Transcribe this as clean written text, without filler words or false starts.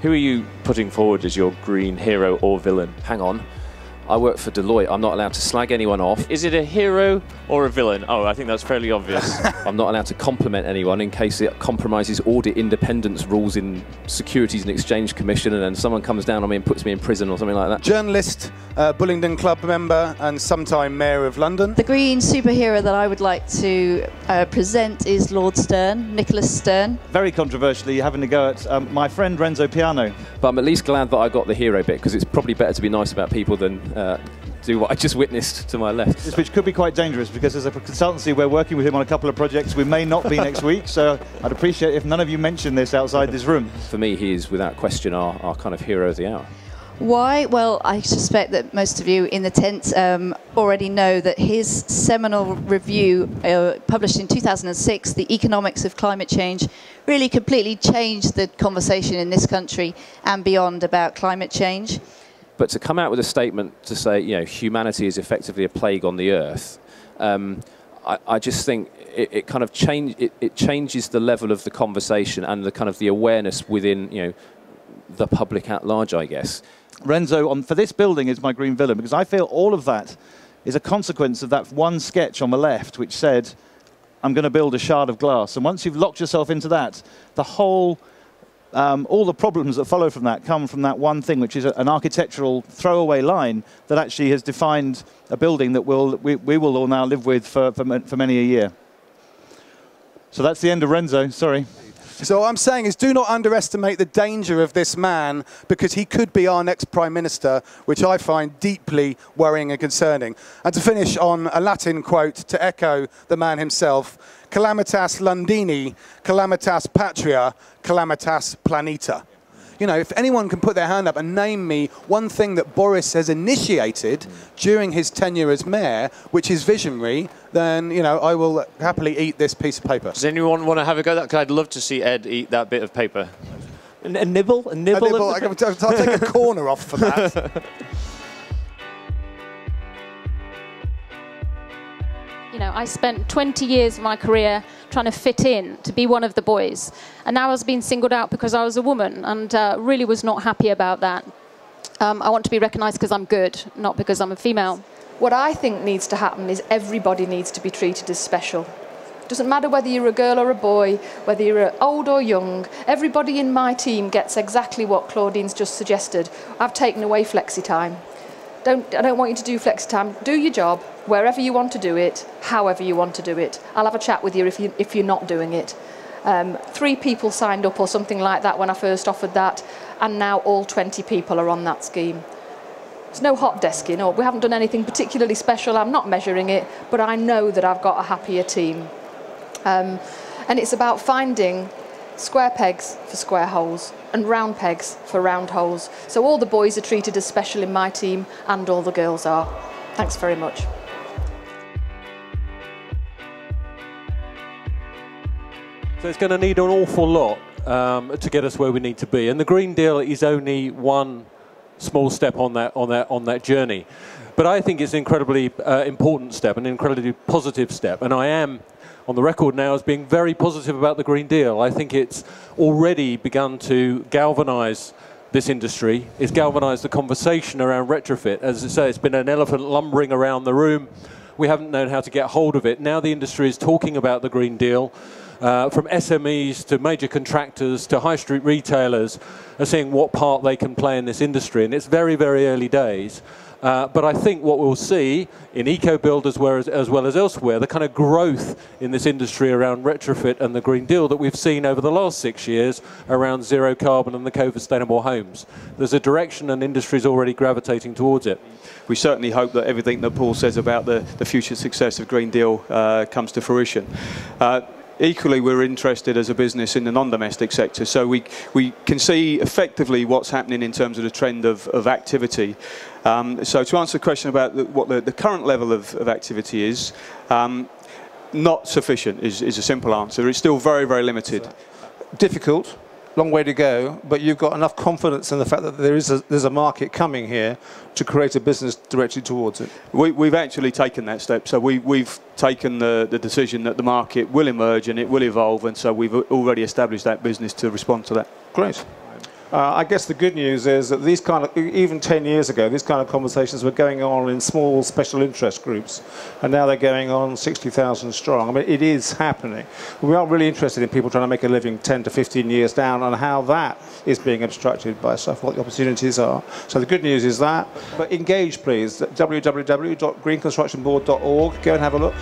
Who are you putting forward as your green hero or villain? Hang on. I work for Deloitte. I'm not allowed to slag anyone off. Is it a hero or a villain? Oh, I think that's fairly obvious. I'm not allowed to compliment anyone in case it compromises audit independence rules in Securities and Exchange Commission, and then someone comes down on me and puts me in prison or something like that. Journalist, Bullingdon Club member, and sometime Mayor of London. The green superhero that I would like to present is Lord Stern, Nicholas Stern. Very controversially, having to go at my friend Renzo Piano. But I'm at least glad that I got the hero bit, because it's probably better to be nice about people than do what I just witnessed to my left. Which could be quite dangerous, because as a consultancy we're working with him on a couple of projects we may not be next week, so I'd appreciate if none of you mention this outside this room. For me, he is without question our kind of hero of the hour. Why? Well, I suspect that most of you in the tent already know that his seminal review, published in 2006, The Economics of Climate Change, really completely changed the conversation in this country and beyond about climate change. But to come out with a statement to say, you know, humanity is effectively a plague on the earth, I just think it kind of changes the level of the conversation and the kind of the awareness within, you know, the public at large, I guess. Renzo, for this building, is my green villain, because I feel all of that is a consequence of that one sketch on the left which said, I'm going to build a shard of glass. And once you've locked yourself into that, the whole, all the problems that follow from that come from that one thing, which is an architectural throwaway line that actually has defined a building that we will all now live with for many a year. So that's the end of Renzo, sorry. So what I'm saying is, do not underestimate the danger of this man, because he could be our next Prime Minister, which I find deeply worrying and concerning. And to finish on a Latin quote to echo the man himself, calamitas Londini, calamitas patria, calamitas planeta. You know, if anyone can put their hand up and name me one thing that Boris has initiated during his tenure as mayor, which is visionary, then, you know, I will happily eat this piece of paper. Does anyone want to have a go at that? Because I'd love to see Ed eat that bit of paper. A nibble? A nibble? I'll take a corner off for that. You know, I spent 20 years of my career trying to fit in, to be one of the boys. And now I was being singled out because I was a woman, and really was not happy about that. I want to be recognised because I'm good, not because I'm a female. What I think needs to happen is everybody needs to be treated as special. Doesn't matter whether you're a girl or a boy, whether you're old or young, everybody in my team gets exactly what Claudine's just suggested. I've taken away flexi time. I don't want you to do flexi time. Do your job wherever you want to do it, however you want to do it. I'll have a chat with you if you're not doing it. 3 people signed up or something like that when I first offered that, and now all 20 people are on that scheme. There's no hot desking, or we haven't done anything particularly special. I'm not measuring it, but I know that I've got a happier team. And it's about finding square pegs for square holes and round pegs for round holes. So all the boys are treated as special in my team, and all the girls are. Thanks very much. So it's going to need an awful lot to get us where we need to be, and the Green Deal is only one small step on that journey. But I think it's an incredibly important step, an incredibly positive step, and I am on the record now as being very positive about the Green Deal. I think it's already begun to galvanise this industry. It's galvanised the conversation around retrofit. As I say, it's been an elephant lumbering around the room. We haven't known how to get hold of it. Now the industry is talking about the Green Deal. From SMEs to major contractors to high street retailers are seeing what part they can play in this industry. And it's very, very early days. But I think what we'll see in Ecobuild as well as elsewhere, the kind of growth in this industry around retrofit and the Green Deal that we've seen over the last 6 years around zero carbon and the co-sustainable homes. There's a direction, and industry is already gravitating towards it. We certainly hope that everything that Paul says about the future success of Green Deal comes to fruition. Equally, we're interested as a business in the non-domestic sector, so we can see effectively what's happening in terms of the trend of activity. So to answer the question about what the current level of activity is, not sufficient is a simple answer. It's still very, very limited. Difficult, long way to go, but you've got enough confidence in the fact that there's a market coming here to create a business directly towards it. We've actually taken that step. So we've taken the decision that the market will emerge and it will evolve, and so we've already established that business to respond to that. Great. I guess the good news is that these kind of, even 10 years ago, these kind of conversations were going on in small special interest groups, and now they're going on 60,000 strong. I mean, it is happening. We are really interested in people trying to make a living 10 to 15 years down, and how that is being obstructed by stuff, what the opportunities are. So the good news is that. But engage, please. www.greenconstructionboard.org. Go and have a look.